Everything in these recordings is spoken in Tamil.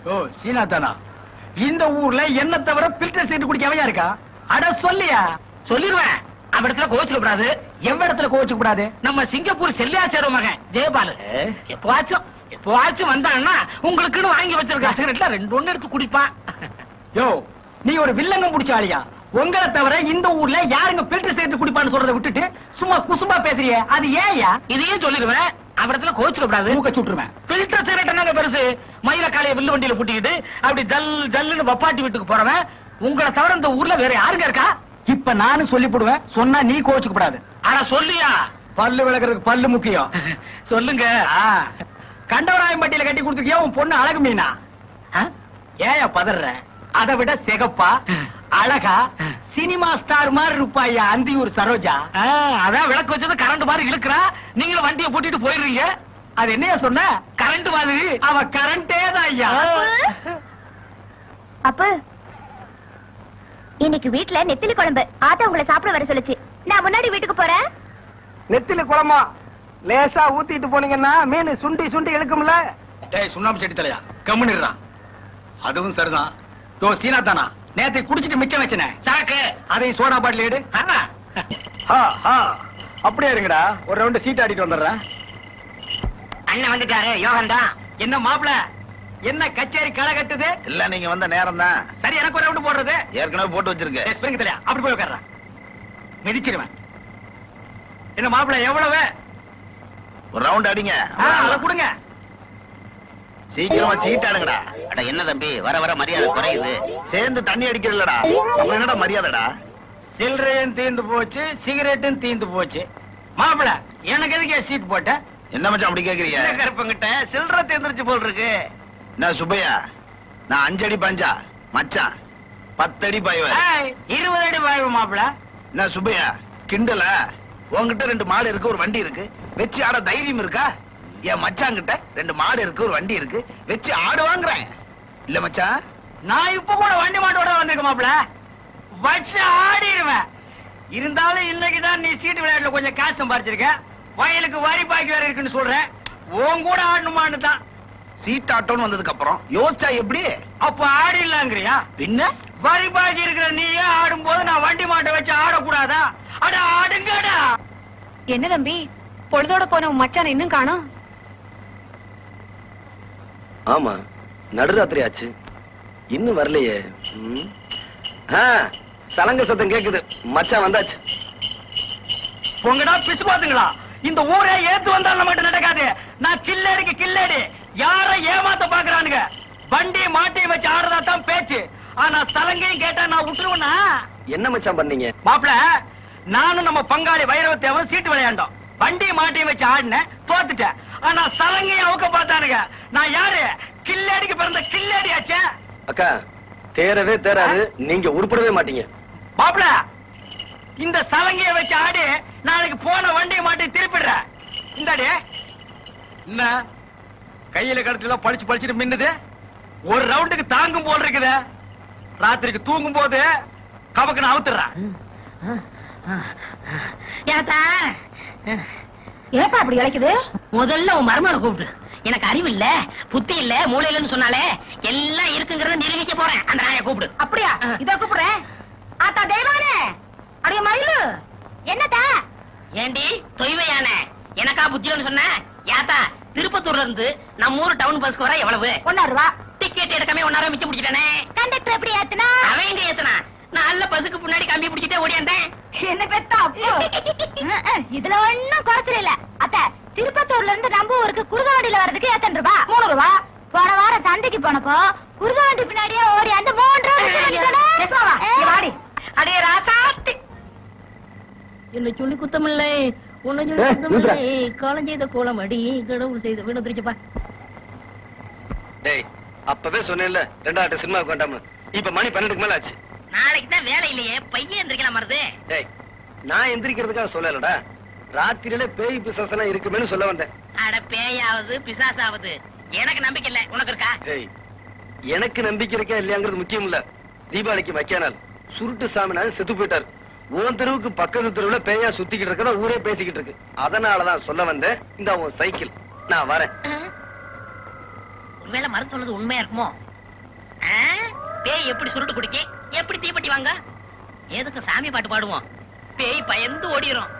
ஓ சீனா தானா? இந்த ஊர்ல என்ன தவிர பில்டர் சீட்டு குடிக்கவையா இருக்கா? அட சொல்லியா? சொல்லிடுவேன். அவ இடத்துல கோச்சுக்க கூடாது. எவ்வளவு இடத்துல கோச்சுக்க கூடாது? நம்ம சிங்கப்பூர் செல்லியாச்சார மகன் ஜெயபாலு எப்பவாச்சும் வந்தான்னா உங்களுக்குன்னு வாங்கி வச்சிருக்க சிகரெட்ல 2 எடுத்து குடிப்பான். யோ நீ ஒரு வில்லங்க முடிச்ச ஆளியா? உங்களை தவிர இந்த ஊர்ல யாருங்க பில்டர் சீட்டு குடிப்பான்னு சொல்றதை விட்டுட்டு சும்மா குசும்பா பேசுறிய, அது ஏயா? இதையும் சொல்லிடுவேன். அவரத்துல கோச்சுக்க கூடாது. மூக்க சுட்டுருவேன். பில்டர் சிகரெட் என்னங்க பெருசு? மயில காலைய வில்லு வண்டியில பூட்டிக்கிட்டு அப்படி ஜல் ஜல்லுன்னு வப்பாட்டி வீட்டுக்கு போறவன் உங்களை தவிர இந்த ஊர்ல வேற யாருங்க இருக்கா? இப்ப நானும் சொல்லி போடுவேன், சொன்னா நீ கோச்சுக்க கூடாது. ஆனா சொல்லியா? பல்லு விளக்குறதுக்கு பல்லு முக்கியம். சொல்லுங்க. கண்டவராயம் பட்டியில கட்டி கொடுத்துருக்கியா உன் பொண்ணு அழகு மீனா? ஏயா பதற? அதை விட சிகப்பா அழகா சினிமா ஸ்டார் மாதிரி இருப்பாயா அந்தியூர் சரோஜா. அதான் விளக்கு வச்சது கரண்ட் மாதிரி இழுக்கிறா. நீங்களும் வண்டியை பூட்டிட்டு போயிடுறீங்க. அது என்னையா சொன்ன? கரண்ட் மாதிரி. அவ கரண்டே தான் ஐயா. அப்ப இன்னைக்கு வீட்டுல நெத்திலி குழம்பு. ஆத்தா உங்களை சாப்பிட வர சொல்லுச்சு. நான் முன்னாடி வீட்டுக்கு போறேன். நெத்திலி குழம்பா லேசா ஊத்திட்டு போனீங்கன்னா மீன் சுண்டி சுண்டி இழுக்கும்ல. டேய் சுண்ணாம்பு செடி தலையா கம்முன்னுறான். அதுவும் சரிதான். யோ சீனா தானா? நேத்து குடிச்சிட்டு மிச்சம் வச்சனே சாக்கு. அதையும் சோடா பாட்டில் எடு. அப்படியே இருங்கடா, ஒரு ரவுண்ட் சீட் ஆடிட்டு வந்துடுறேன். அண்ணன் வந்துட்டாரு. யோகன் தான். என்ன மாப்பிள, என்ன கச்சேரி களை கட்டுது? இல்ல நீங்க வந்த நேரம் தான். சரி எனக்கு ஒரு ரவுண்ட் போடுறது. ஏற்கனவே போட்டு வச்சிருக்க. ஸ்பிரிங் தலையா அப்படி போய் உட்கார்றேன், மிதிச்சிருவேன். என்ன மாப்பிள எவ்வளவு? ஒரு ரவுண்ட் அடிங்க. அதை கொடுங்க. சீக்கிரமா சீட் ஆடுங்கடா. அட என்ன தம்பி, வர வர மரியாதை குறையுது. சேர்ந்து தண்ணி அடிக்கிறல்லடா, அப்புறம் என்னடா மரியாதைடா? சில்லறையும் தீந்து போச்சு, சிகரெட்டும் தீந்து போச்சு. மாப்பிள எனக்கு எதுக்கே சீட் போட்ட? என்ன மச்சான் அப்படி கேக்குறீங்க? கருப்பங்கிட்ட சில்லறை தீந்துருச்சு போல் இருக்கு. என்ன சுப்பையா, நான் 5 அடி பாஞ்சா மச்சான் 10 அடி பாய்வேன். 20 அடி பாய்வு மாப்பிள. என்ன சுப்பையா கிண்டல? உன்கிட்ட 2 மாடு இருக்கு, ஒரு வண்டி இருக்கு, வச்சு ஆட தைரியம் இருக்கா? என் மச்சான் கிட்ட 2 மாடு இருக்கு, ஒரு வண்டி இருக்கு, வச்சு ஆடு வாங்குறேன். இல்ல மச்சான், நான் இப்ப கூட வண்டி மாட்டோட வந்திருக்க மாப்பிள, வச்சு ஆடிடுவேன். இருந்தாலும் இன்னைக்குதான் நீ சீட்டு விளையாட்டுல கொஞ்சம் காசு சம்பாரிச்சிருக்க. வயலுக்கு வரி பாக்கி வேற இருக்குன்னு சொல்றேன். உன் கூட ஆடணுமான்னு தான். சீட் ஆட்டோன்னு வந்ததுக்கு அப்புறம் யோசிச்சா எப்படி? அப்ப ஆடிடலாங்கிறியா? பின்ன வரி பாக்கி இருக்கிற நீயே ஆடும் போது நான் வண்டி மாட்டை வச்சு ஆடக்கூடாதா? அட ஆடுங்கடா. என்ன தம்பி, பொழுதோட போன உன் மச்சான இன்னும் காணோம்? ஆமா, நடுராத்திரி ஆச்சு, இன்னும் வரலையே. சலங்க சத்தம் கேக்குது, மச்சான் வந்தாச்சு. உங்கடா பிசு பாத்துங்களா? இந்த ஊரே ஏத்து வந்தாலும் மட்டும் நடக்காது. நான் கில்லடிக்கு கில்லடி. யார ஏமாத்த பாக்குறானுங்க? வண்டி மாட்டி வச்சு ஆடுறதா தான் பேச்சு. ஆனா சலங்கையும் கேட்டா நான் விட்டுருவேனா? என்ன மச்சான் பண்ணீங்க? மாப்பிள நானும் நம்ம பங்காளி வைரவத்தேவரும் சீட்டு விளையாண்டோம். வண்டி மாட்டி வச்சு ஆடினேன், தோத்துட்டேன். ஆனா சலங்கையும் அவுக்க பார்த்தானுங்க. நான் யாரு? கில்லடிக்கு பிறந்த கில்லடி ஆச்சே. அக்கா தேரவே தேராது, நீங்க உருப்படவே மாட்டீங்க. மாப்பிள இந்த சலங்கைய வச்சு ஆடி நாளைக்கு போன வண்டியை மாட்டி திருப்பிடுற. இந்தாடி என்ன கையில கடத்துல பழிச்சு பழிச்சுட்டு மின்னுது. ஒரு ரவுண்டுக்கு தாங்கும் போல் இருக்குது. ராத்திரிக்கு தூங்கும் போது கவக்கு அவுத்துறான். ஏப்பா அப்படி இழைக்குது? முதல்ல உன் மருமனை கூப்பிட்டு. எனக்கு அறிவு இல்ல, புத்தி இல்ல, மூளை இல்லன்னு சொன்னாலே எல்லாம் இருக்குங்கிறத நிரூபிக்க போறேன். அந்த நாயை கூப்பிடு. அப்படியா? இதோ கூப்பிடுறேன். ஆத்தா தெய்வானே, அடைய மயிலு, என்னதா? ஏண்டி தொய்வையான எனக்கா புத்தியோன்னு சொன்ன? யாத்தா திருப்பத்தூர்ல இருந்து நம்ம ஊர் டவுன் பஸ்க்கு வர எவ்வளவு? 1 ரூபா. டிக்கெட் எடுக்கமே 1 நேரம் மிச்சம் பிடிச்சிட்டானே. கண்டக்டர் எப்படி ஏத்துனா? அவன் எங்க ஏத்துனா? நல்ல பஸ்ஸுக்கு முன்னாடி கம்பி பிடிச்சிட்டே ஓடியாந்தேன். என்ன பெத்தா அப்போ? இதுல ஒண்ணும் குறைச்சல் இல்ல. அத்த திருப்பத்தூர்ல இருந்து நம்ம ஊருக்கு குருகாவண்டியில வர்றதுக்கு 8 ரூபா. 3 ரூபா. போன வாரம் சந்தைக்கு போனப்போ குருகாவண்டி பின்னாடியே ஓடி அந்த 3 ரூபா. அடே ராசாத்தி, என்ன சொல்லி குத்தமில்லை, உன்னை சொல்லி குத்தமில்லை. காலம் செய்த கோலம் அடி, கடவுள் செய்த வீண திருச்சப்பா. டேய் அப்பவே சொன்னேன்ல 2 சினிமாவுக்கு வேண்டாம. இப்ப மணி 12க்கு மேல ஆச்சு. நாளைக்கு தான் வேலை இல்லையே, பையன் எந்திரிக்கலாம் மருது. டேய் நான் எந்திரிக்கிறதுக்காக சொல்லலடா, ராத்திரியில பேய் பிசாசு எல்லாம் இருக்குமேன்னு சொல்ல வந்தேன். அட பேயாவது பிசாசாவது எனக்கு நம்பிக்கை இல்ல, உனக்கு இருக்கா? டேய் எனக்கு நம்பிக்கை இருக்கா இல்லையாங்கிறது முக்கியம் இல்ல. தீபாவளிக்கு மக்கியானால் சுருட்டு சாமினாலும் செத்து போயிட்டாரு. உன் தெருவுக்கு பக்கத்து தெருவுல பேயா சுத்திக்கிட்டு இருக்கதா ஊரே பேசிக்கிட்டு இருக்கு. அதனாலதான் சொல்ல வந்தேன். இந்த உன் சைக்கிள், நான் வரேன். ஒருவேளை மருந்து சொன்னது உண்மையா இருக்குமோ? பேய் எப்படி சுருட்டு குடிக்க, எப்படி தீப்பெட்டி வாங்க? எதுக்கு சாமி பாட்டு பாடுவோம்? பேய் பயந்து ஓடிரும்.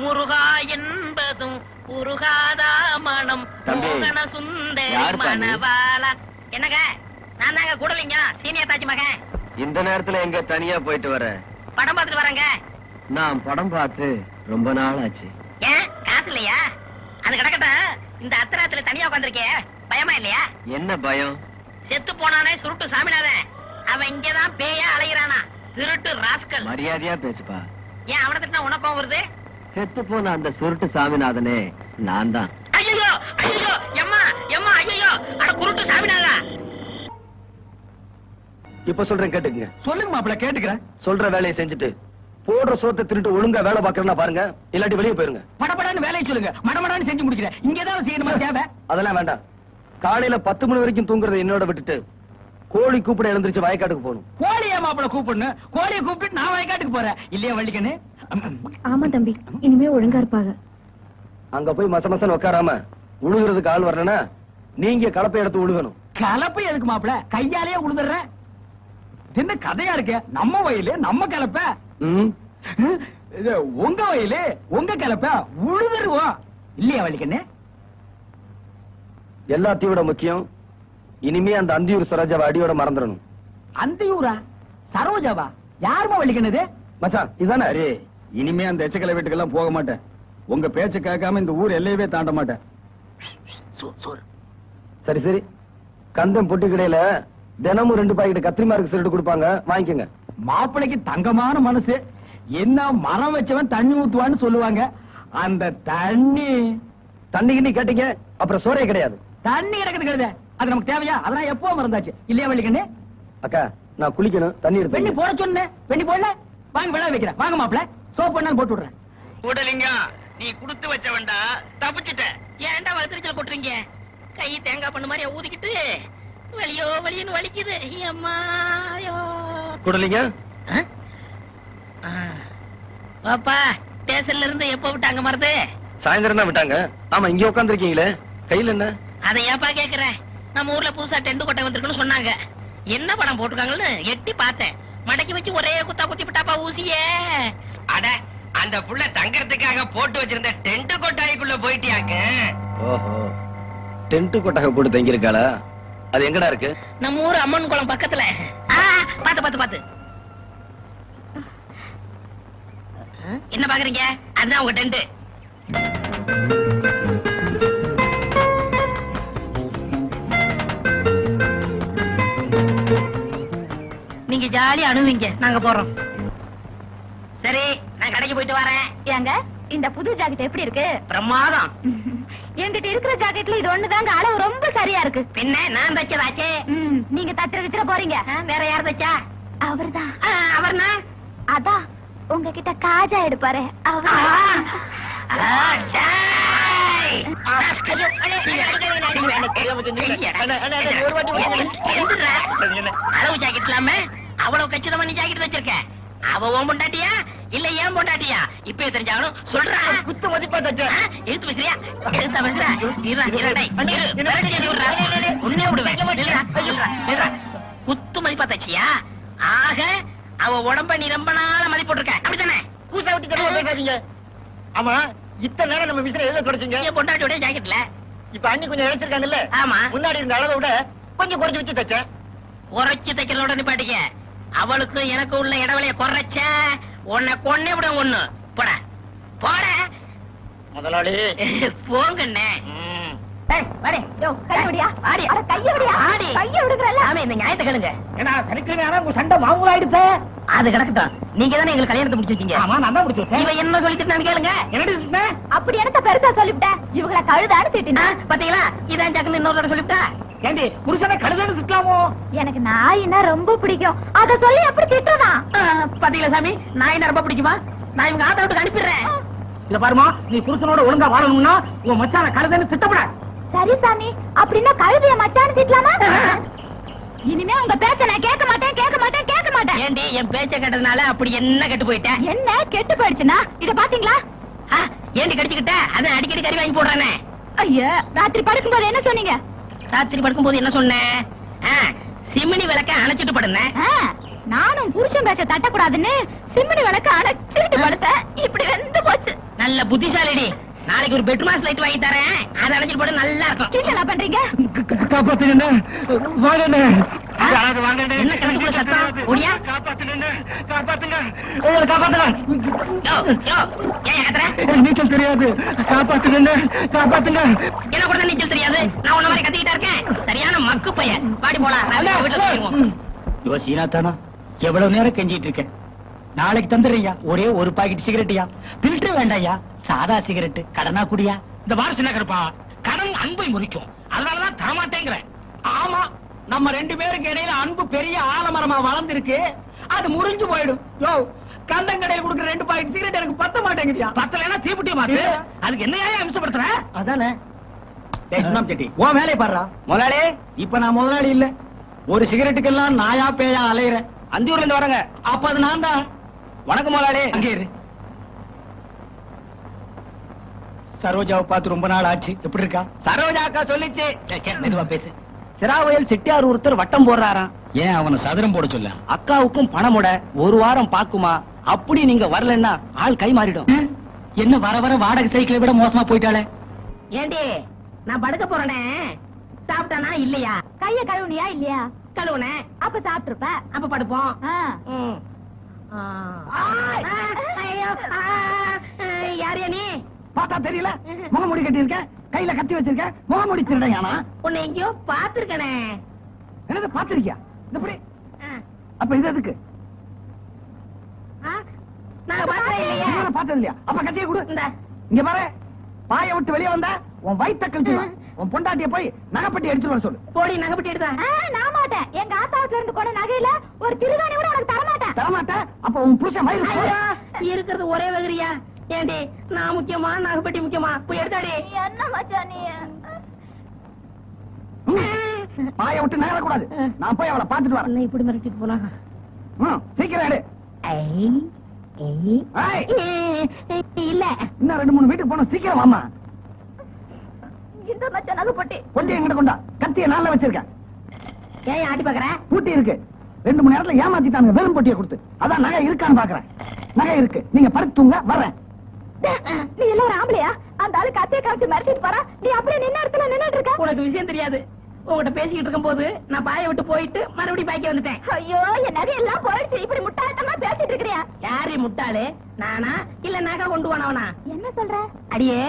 முருகா என்பதும் உருகாதா மனம் மோகன சுந்தரி மணவாளா. என்னங்க, நான் தாங்க கூடலிங்க, சீனியர் தாஜ் மகன். இந்த நேரத்துல எங்க தனியா போயிட்டு வர? படம் பார்த்துட்டு வரேங்க. நான் படம் பார்த்து ரொம்ப நாள் ஆச்சு. ஏன் காசு இல்லையா? அது கிடக்கட்டும். இந்த அத்தராத்துல தனியா உட்காந்துருக்கே, பயமா இல்லையா? என்ன பயம்? செத்து போனானே சுருட்டு சாமிநாதன், அவன் இங்கதான் பேயா அலைகிறானா, திருட்டு ராஸ்கல். மரியாதையா பேசுப்பா. ஏன் அவனை திட்டினா உனக்கும் வருது? செத்து போன அந்த சுருட்டு சாமிநாதனே நான் தான். ஐயோ ஐயோ, எம்மா எம்மா, ஐயோ, அட குருட்டு சாமிநாதா. இப்ப சொல்றேன் கேட்டுக்குங்க. சொல்லுங்க மாப்பிள்ள, கேட்டுக்கிறேன். சொல்ற வேலையை செஞ்சுட்டு போடுற சோத்தை திருட்டு ஒழுங்கா வேலை பாக்குறேன்னா பாருங்க, இல்லாட்டி வெளியே போயிருங்க. படபடான்னு வேலையை சொல்லுங்க, மடமடான்னு செஞ்சு முடிக்கிறேன். இங்க ஏதாவது செய்யணுமா தேவை? அதெல்லாம் வேண்டாம். காலையில 10 மணி வரைக்கும் தூங்குறதை என்னோட விட்டுட்டு கோழி கூப்பிட எழுந்திருச்சு வயக்காட்டுக்கு போகணும். கோழியா மாப்பிள்ள கூப்பிடணும்? கோழியை கூப்பிட்டு நான் வயக்காட்டுக்கு போறேன் இல்லையா வள்ளிக்கண்ணு? ஆமா தம்பி, இனிமே ஒழுங்கா இருப்பாங்க. அங்க போய் மசமசன்னு உட்காராம உழுகுறதுக்கு ஆள் வரலன்னா நீங்க கலப்பை எடுத்து உழுகணும். கலப்பை எதுக்கு மாப்பிள்ள? கையாலேயே உழுதுறேன். என்ன கதையா இருக்கு? நம்ம வயலு நம்ம கலப்ப, உங்க வயலு உங்க கலப்ப, உழுதுருவோம் இல்லையா வள்ளிக்கண்ணு? எல்லாத்தையும் விட முக்கியம், இனிமே அந்த அந்தியூர் சரோஜாவை அடியோட மறந்துடணும். அந்தியூரா? சரோஜாவா? யாருமா வள்ளிக்கண்ணது? மச்சான் இதானே? அரே, இனிமே அந்த எச்சக்கலை வீட்டுக்கெல்லாம் போக மாட்டேன். உங்க பேச்ச கேட்காம இந்த ஊர் எல்லையவே தாண்ட மாட்டேன். சரி சரி, கந்தம் பொட்டி கடையில தினமும் 2 பாக்கெட் கத்திரிமாருக்கு சிரட்டு கொடுப்பாங்க, வாங்கிக்கோங்க. மாப்பிளைக்கு தங்கமான மனசு. என்ன மரம் வச்சவன் தண்ணி ஊத்துவான்னு சொல்லுவாங்க. அந்த தண்ணிக்கு கேட்டீங்க அப்புறம் சோறே கிடையாது. தண்ணி கிடக்குது கிடையாது, அது நமக்கு தேவையா? அதெல்லாம் எப்போ மறந்தாச்சு இல்லையா வள்ளிக்கண்ணு? அக்கா நான் குளிக்கணும், தண்ணி பெண்ணி எடுத்து போட சொன்னேன். பெண்ணி போடல, வாங்க விளைய வைக்கிறேன். வாங்க மாப்பிள்ள, சோப் பண்ணாலும் போட்டு விடுறேன். கூடலிங்கம், நீ குடுத்து வச்ச வேண்டா, தப்பிச்சிட்ட. ஏன்டா வளர்த்துச்சல் கொட்டுறீங்க? கை தேங்காய் பண்ண மாதிரி ஊதிக்கிட்டு வலியோ வலியோன்னு வலிக்குது. அம்மாயோ. குடலிங்க பாப்பா, ஸ்டேஷன்ல இருந்து எப்போ விட்டாங்க மருது? சாயந்தரம் தான் விட்டாங்க. ஆமா, இங்க உட்காந்துருக்கீங்களே, கையில என்ன? அதை ஏப்பா கேக்குறேன்? நம்ம ஊர்ல புதுசா டென்ட் கொட்டை வந்திருக்குன்னு சொன்னாங்க. என்ன படம் போட்டுருக்காங்கன்னு எட்டி பார்த்தேன். மடக்கி வச்சு ஒரே குத்தா குத்தி விட்டாப்பா ஊசியே. அட, அந்த புள்ள தங்கறதுக்காக போட்டு வச்சிருந்த டென்ட் கொட்டாய்க்குள்ள போயிட்டியாக்க? ஓஹோ, டென்ட் கொட்டகை போட்டு தங்கி இருக்காளா? அது எங்கடா இருக்கு? நம்ம ஊர் அம்மன் குளம் பக்கத்துல. பாத்து பாத்து பாத்து. என்ன பாக்குறீங்க? அதுதான் உங்க டென்ட். நீங்க ஜாலியா அணுவீங்க, நாங்க போறோம். சரி, நான் கடைக்கு போயிட்டு வரேன். ஏங்க, இந்த புது ஜாக்கெட் எப்படி இருக்கு? பிரமாதம். என்கிட்ட இருக்கிற ஜாக்கெட்ல இது ஒண்ணுதாங்க அளவு ரொம்ப சரியா இருக்கு. பின்ன நான் தச்சதாச்சே. நீங்க தச்சுற விச்சிர போறீங்க. வேற யார் தச்சா? அவர்தான். அவர்னா? அதான் உங்ககிட்ட காஜா எடுப்பாரு அவர். அளவு ஜாக்கெட் இல்லாம அவ்வளவு கச்சிதமா நீ ஜாக்கெட் வச்சிருக்க. அவ உன் பொண்டாட்டியா இல்ல ஏன் பொண்டாட்டியா? இப்ப தெரிஞ்சாலும் சொல்றா. குத்து மதிப்பா தச்ச. எழுத்து பேசுறியா? எழுத்தா பேசுறா? உன்னே விடுவேன். குத்து மதிப்பா தச்சியா? ஆக அவ உடம்ப நீ ரொம்ப நாள மதிப்பு போட்டிருக்க, அப்படித்தானே? கூசா விட்டு தருவ பேசாதீங்க. ஆமா, இத்தனை நேரம் நம்ம மிஸ்ர எதுல தொடச்சீங்க? என் பொண்டாட்டியோட ஜாக்கெட்ல. இப்ப அண்ணி கொஞ்சம் இழைச்சிருக்காங்கல்ல? ஆமா. முன்னாடி இருந்த அளவை விட கொஞ்சம் குறைச்சு வச்சு தச்சேன். குறைச்சு தைக்கிறதோட நிப்பாட்டிக்க. அவளுக்கு எனக்கு உள்ள இடைவெளிய குறைச்ச உன்னை கொன்னே விட ஒண்ணு. போட போட முதலாளி. போங்கண்ணே. இந்த நியாயத்தை கேளுங்க. சண்டை மாமூல் ஆயிடுச்சு. அது கிடக்கட்டும். நீங்க தானே எங்களுக்கு கல்யாணத்தை முடிச்சு வச்சீங்க. ஆமா, நான் தான் முடிச்சு இவ என்ன சொல்லிட்டு கேளுங்க. என்ன அப்படி எனக்கு பெருசா சொல்லிவிட்டேன். இவங்களை கழுதான்னு திட்டினா. பாத்தீங்களா? இதான் ஜாக்குன்னு இன்னொரு தடவை சொல்லிவிட்டா. ஏண்டி புருஷனை கழுதான்னு திட்டலாமோ? எனக்கு நாயினா ரொம்ப பிடிக்கும். அத சொல்லி அப்படி திட்டுறதா? பாத்தீங்களா சாமி, நான் என்ன ரொம்ப பிடிக்குமா? நான் இவங்க ஆத்தா வீட்டுக்கு அனுப்பிடுறேன். இத பாருமா, நீ புருஷனோட ஒழுங்கா வாழணும்னா உன் மச்சான கழுதான்னு திட்டப்பட. சரி சாமி, அப்படின்னா கழுதைய மச்சான்னு திட்டலாமா? இனிமே உங்க பேச்ச நான் கேட்க மாட்டேன், கேட்க மாட்டேன், கேட்க மாட்டேன். ஏண்டி என் பேச்ச கேட்டதுனால அப்படி என்ன கெட்டு போயிட்டேன்? என்ன கெட்டு போயிடுச்சுன்னா இத பாத்தீங்களா? ஏண்டி கடிச்சுக்கிட்ட? அதான் அடிக்கடி கறி வாங்கி போடுறானே. ஐயா, ராத்திரி படுக்கும்போது என்ன சொன்னீங்க? ராத்திரி படுக்கும்போது என்ன சொன்னேன்? சிமினி விளக்க அணைச்சிட்டு படுனேன். நானும் புருஷன் பேச்ச தட்டக்கூடாதுன்னு சிம்மினி விளக்க அணைச்சிட்டு படுத்தேன். இப்படி வெந்து போச்சு. நல்ல புத்திசாலிடி. நாளைக்கு ஒரு பெட்ரூம் லைட் வாங்கி தரேன். அதை அணைச்சிட்டு போட நல்லா இருக்கும். கிண்டலா பண்றீங்க? காப்பாத்துங்க வாங்கண்ணே. என்ன கணக்குள்ள சத்தம்? ஓடியா? காப்பாத்துங்க காப்பாத்துங்க. யோ யோ ஏன் கத்துற? நீச்சல் தெரியாது. காப்பாத்துங்க காப்பாத்துங்க. என்ன கூட நீச்சல் தெரியாது? நான் உன்ன மாதிரி கத்திக்கிட்டா இருக்கேன். சரியான மக்கு பையன். பாடி போலாம். வீட்டுல போயிருவோம். இவ சீனாத்தானா எவ்வளவு நேரம் கெஞ்சிட்டு இருக்கேன். நாளைக்கு தந்துடுறியா? ஒரே ஒரு பாக்கெட் சிகரெட்டியா? பில்டர் வேண்டாயா? சாதா சிகரெட். கடனா குடியா? இந்த வாரம் சின்ன கருப்பா, கடன் அன்பை முறிக்கும். அதனாலதான் தரமாட்டேங்கிறேன். ஆமா, நம்ம 2 பேருக்கு இடையில அன்பு பெரிய ஆலமரமா வளர்ந்துருக்கு. அது முறிஞ்சு போயிடும். யோ, கந்தங்கடையில் கொடுக்குற 2 பாக்கெட் சிகரெட் எனக்கு பத்த மாட்டேங்குதியா? பத்தலைன்னா தீப்புட்டிய மாத்து. அதுக்கு என்ன அம்சப்படுத்துற? அதானே. சுண்ணாம்பு செட்டி, உன் வேலையை பாடுறா. முதலாளி, இப்ப நான் முதலாளி இல்ல. ஒரு சிகரெட்டுக்கெல்லாம் நாயா பேயா அலையிறேன். அந்தியூர்ல இருந்து வரங்க. அப்ப அது நான் தான். வணக்கம் முதலாளி. அங்கே இரு. சரோஜாவை பார்த்து ரொம்ப நாள் ஆச்சு. எப்படி இருக்கா? சரோஜா அக்கா சொல்லிச்சு. மெதுவா பேசு. சிராவயல் செட்டியார் ஒருத்தர் வட்டம் போடுறாராம். ஏன் அவனை சதுரம் போட சொல்ல? அக்காவுக்கும் பணமுட 1 வாரம் பாக்குமா? அப்படி நீங்க வரலன்னா ஆள் கை மாறிடும். என்ன வர வர வாடகை சைக்கிளை விட மோசமா போயிட்டாளே. ஏண்டி நான் படுக்க போறேனே, சாப்பிட்டானா இல்லையா? கைய கழுவுனியா இல்லையா? கழுவுனே. அப்ப சாப்பிட்டுருப்ப. அப்ப படுப்போம். ம். ஐயோ, யாரையா நீ? பார்த்தா தெரியல. முகமுடி கட்டி இருக்க, கையில கத்தி வச்சிருக்க, முகமுடி திருடையானா? உன்னை எங்கேயோ பாத்துருக்கனே. என்னது பாத்திருக்கியா? இந்த புடி. அப்ப இது எதுக்கு? நான் பார்த்தே இல்லையா? பார்த்தது இல்லையா? அப்ப கத்தியை கொடு. இந்த இங்க பாரு, பாய விட்டு வெளியே வந்தா உன் வயித்த கழிச்சுடுவேன். உன் பொண்டாட்டிய போய் நகைப்பட்டி எடுத்துட்டு வர சொல்லு. போடி நகைப்பட்டி எடுத்தா. நான் மாட்டேன். எங்க ஆத்தாவுல இருந்து கொண்ட நகையில ஒரு திருவாணி கூட உனக்கு தர மாட்டேன். தரமாட்டேன். அப்ப உன் புருஷன் மயிறு ஐயோ, இருக்கிறது ஒரே வகரியா? ஏண்டி நான் முக்கியமா நகைப்பட்டி முக்கியமா? போய் எடுத்தாடி. என்ன மச்சான் நீ? பாய விட்டு நகர கூடாது. நான் போய் அவளை பாத்துட்டு வரேன். என்ன இப்படி மிரட்டிட்டு போனா? சீக்கிரம் எடு. இல்ல இன்னும் 2-3 வீட்டுக்கு போன சீக்கிரம் வாமா. இந்த மச்சான் நகைப்பட்டி கொண்டு எங்கிட்ட கொண்டா. கத்திய நாள்ல வச்சிருக்கேன். ஏன் ஆட்டி பாக்குற? பூட்டி இருக்கு. 2 மணி நேரத்துல ஏமாத்திட்டாங்க வெறும் பொட்டியை கொடுத்து. அதான் நகை இருக்கான்னு பாக்குறேன். நகை இருக்கு. நீங்க படுத்துங்க, வர்றேன். நீ எல்லாம் ஒரு ஆம்பளையா? அந்த ஆளு கத்திய காமிச்சு மிரட்டிட்டு போறா. நீ அப்படியே நின்ன இடத்துல நின்னுட்டு இருக்க. உனக்கு விஷயம் தெரியாது. உங்ககிட்ட பேசிக்கிட்டு இருக்கும் போது நான் பாய விட்டு போயிட்டு மறுபடியும் பாய்க்க வந்துட்டேன். ஐயோ, என் நகை எல்லாம் போயிடுச்சு. இப்படி முட்டாள்தனமா பேசிட்டு இருக்கிறியா? யாரு முட்டாளு? நானா இல்ல நகை கொண்டு வானவனா? என்ன சொல்ற? அடியே,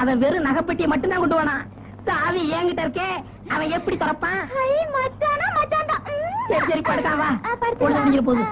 அவன் வெறும் நகைப்பெட்டியை மட்டும்தான் கொண்டு வானா. சாவி என்கிட்ட இருக்கே, அவன் எப்படி திறப்பான்? மச்சானா மச்சான் தான். சரி சரி படுக்காவா. படுத்து போது